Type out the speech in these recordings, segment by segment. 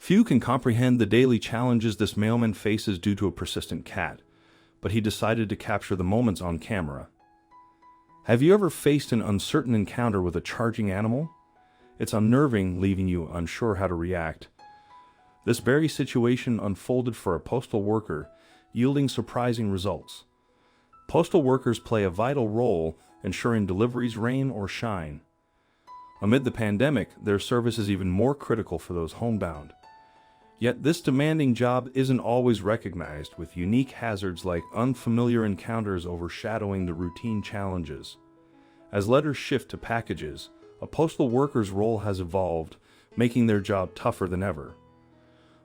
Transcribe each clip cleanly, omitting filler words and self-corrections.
Few can comprehend the daily challenges this mailman faces due to a persistent cat, but he decided to capture the moments on camera. Have you ever faced an uncertain encounter with a charging animal? It's unnerving, leaving you unsure how to react. This very situation unfolded for a postal worker, yielding surprising results. Postal workers play a vital role ensuring deliveries rain or shine. Amid the pandemic, their service is even more critical for those homebound. Yet this demanding job isn't always recognized, with unique hazards like unfamiliar encounters overshadowing the routine challenges. As letters shift to packages, a postal worker's role has evolved, making their job tougher than ever.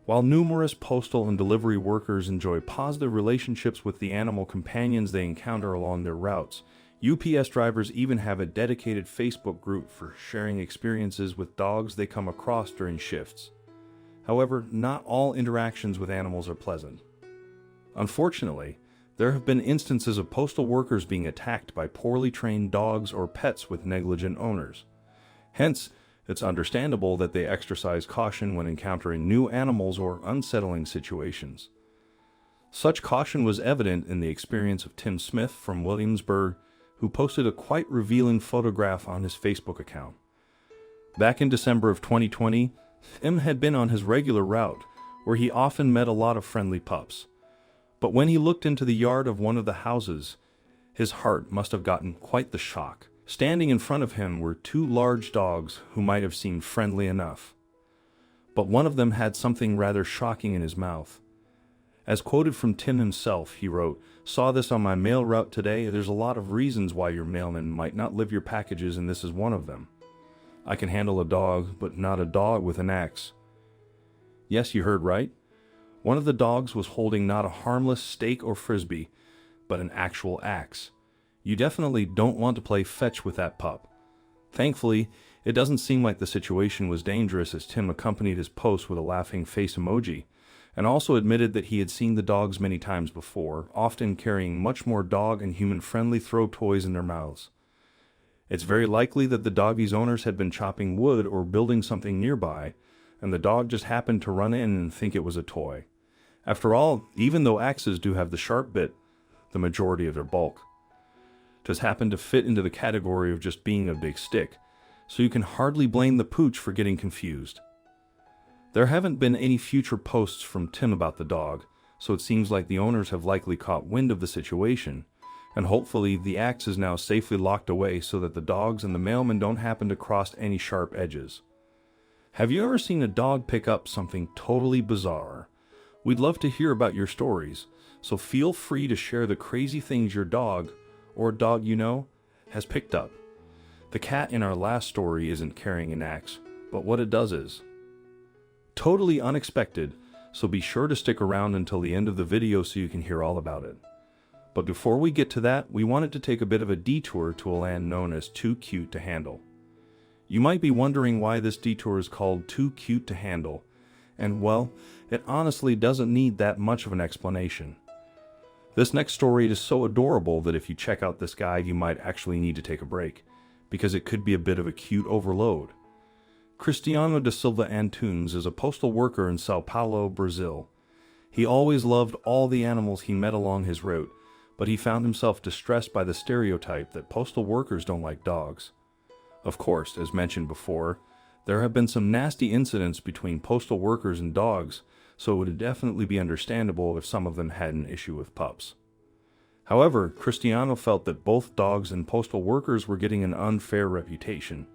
While numerous postal and delivery workers enjoy positive relationships with the animal companions they encounter along their routes, UPS drivers even have a dedicated Facebook group for sharing experiences with dogs they come across during shifts. However, not all interactions with animals are pleasant. Unfortunately, there have been instances of postal workers being attacked by poorly trained dogs or pets with negligent owners. Hence, it's understandable that they exercise caution when encountering new animals or unsettling situations. Such caution was evident in the experience of Tim Smith from Williamsburg, who posted a quite revealing photograph on his Facebook account. Back in December of 2020, Tim had been on his regular route, where he often met a lot of friendly pups. But when he looked into the yard of one of the houses, his heart must have gotten quite the shock. Standing in front of him were two large dogs who might have seemed friendly enough. But one of them had something rather shocking in his mouth. As quoted from Tim himself, he wrote, "Saw this on my mail route today. There's a lot of reasons why your mailman might not live your packages, and this is one of them. I can handle a dog, but not a dog with an axe." Yes, you heard right. One of the dogs was holding not a harmless stake or frisbee, but an actual axe. You definitely don't want to play fetch with that pup. Thankfully, it doesn't seem like the situation was dangerous, as Tim accompanied his post with a laughing face emoji, and also admitted that he had seen the dogs many times before, often carrying much more dog and human-friendly throw toys in their mouths. It's very likely that the doggy's owners had been chopping wood or building something nearby, and the dog just happened to run in and think it was a toy. After all, even though axes do have the sharp bit, the majority of their bulk just happen to fit into the category of just being a big stick, so you can hardly blame the pooch for getting confused. There haven't been any future posts from Tim about the dog, so it seems like the owners have likely caught wind of the situation, and hopefully the axe is now safely locked away so that the dogs and the mailman don't happen to cross any sharp edges. Have you ever seen a dog pick up something totally bizarre? We'd love to hear about your stories, so feel free to share the crazy things your dog, or a dog you know, has picked up. The cat in our last story isn't carrying an axe, but what it does is totally unexpected, so be sure to stick around until the end of the video so you can hear all about it. But before we get to that, we wanted to take a bit of a detour to a land known as Too Cute to Handle. You might be wondering why this detour is called Too Cute to Handle, and well, it honestly doesn't need that much of an explanation. This next story is so adorable that if you check out this guide, you might actually need to take a break, because it could be a bit of a cute overload. Cristiano da Silva Antunes is a postal worker in Sao Paulo, Brazil. He always loved all the animals he met along his route, but he found himself distressed by the stereotype that postal workers don't like dogs. Of course, as mentioned before, there have been some nasty incidents between postal workers and dogs, so it would definitely be understandable if some of them had an issue with pups. However, Cristiano felt that both dogs and postal workers were getting an unfair reputation,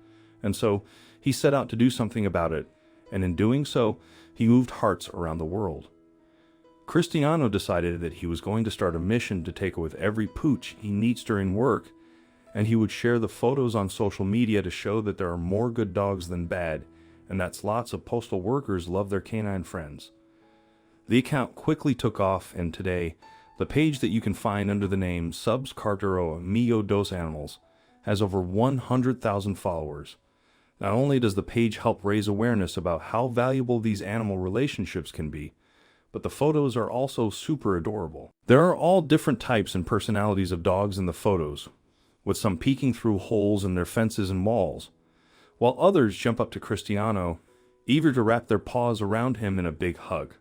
and so he set out to do something about it, and in doing so, he moved hearts around the world. Cristiano decided that he was going to start a mission to take with every pooch he meets during work, and he would share the photos on social media to show that there are more good dogs than bad, and that lots of postal workers love their canine friends. The account quickly took off, and today, the page that you can find under the name Subs Cartero Mio dos Animals has over 100,000 followers. Not only does the page help raise awareness about how valuable these animal relationships can be, but the photos are also super adorable. There are all different types and personalities of dogs in the photos, with some peeking through holes in their fences and walls. While others jump up to Cristiano, eager to wrap their paws around him in a big hug.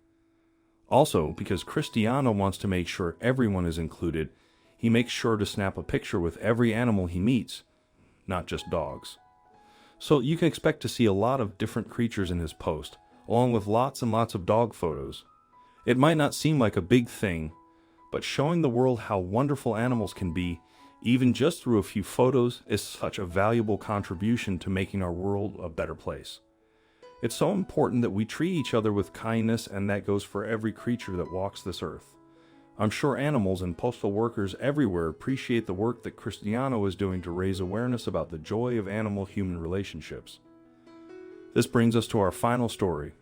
Also, because Cristiano wants to make sure everyone is included, he makes sure to snap a picture with every animal he meets, not just dogs. So you can expect to see a lot of different creatures in his post, along with lots and lots of dog photos. It might not seem like a big thing, but showing the world how wonderful animals can be, even just through a few photos, is such a valuable contribution to making our world a better place. It's so important that we treat each other with kindness, and that goes for every creature that walks this earth. I'm sure animals and postal workers everywhere appreciate the work that Cristiano is doing to raise awareness about the joy of animal-human relationships. This brings us to our final story,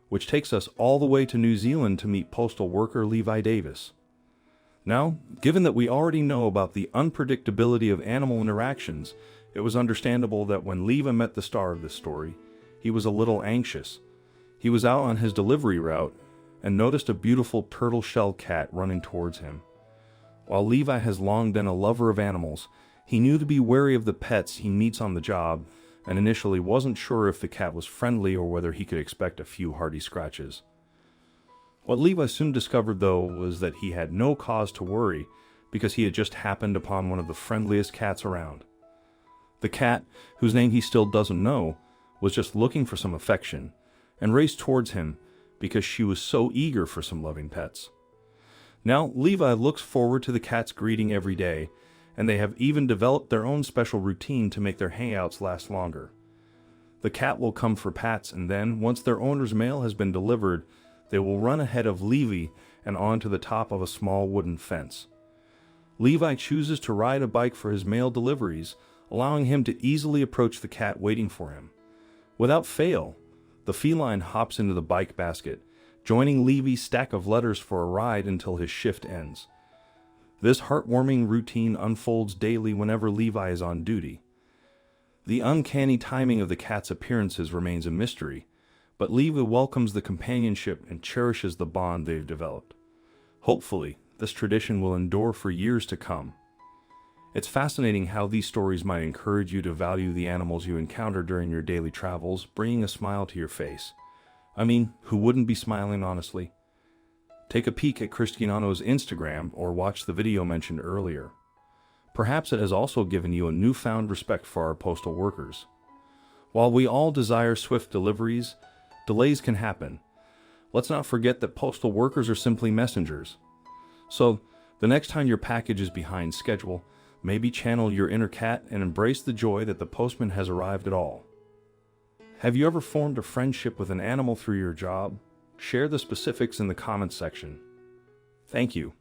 which takes us all the way to New Zealand to meet postal worker Levi Davis. Now, given that we already know about the unpredictability of animal interactions, it was understandable that when Levi met the star of this story, he was a little anxious. He was out on his delivery route and noticed a beautiful turtle shell cat running towards him. While Levi has long been a lover of animals, he knew to be wary of the pets he meets on the job, and initially wasn't sure if the cat was friendly or whether he could expect a few hearty scratches. What Levi soon discovered, though, was that he had no cause to worry, because he had just happened upon one of the friendliest cats around. The cat, whose name he still doesn't know, was just looking for some affection, and raced towards him because she was so eager for some loving pets. Now, Levi looks forward to the cat's greeting every day, and they have even developed their own special routine to make their hangouts last longer. The cat will come for pats, and then, once their owner's mail has been delivered, they will run ahead of Levi and onto the top of a small wooden fence. Levi chooses to ride a bike for his mail deliveries, allowing him to easily approach the cat waiting for him. Without fail, the feline hops into the bike basket, joining Levi's stack of letters for a ride until his shift ends. This heartwarming routine unfolds daily whenever Levi is on duty. The uncanny timing of the cat's appearances remains a mystery, but Levi welcomes the companionship and cherishes the bond they've developed. Hopefully, this tradition will endure for years to come. It's fascinating how these stories might encourage you to value the animals you encounter during your daily travels, bringing a smile to your face. I mean, who wouldn't be smiling, honestly? Take a peek at Cristiano's Instagram or watch the video mentioned earlier. Perhaps it has also given you a newfound respect for our postal workers. While we all desire swift deliveries, delays can happen. Let's not forget that postal workers are simply messengers. So, the next time your package is behind schedule, maybe channel your inner cat and embrace the joy that the postman has arrived at all. Have you ever formed a friendship with an animal through your job? Share the specifics in the comments section. Thank you.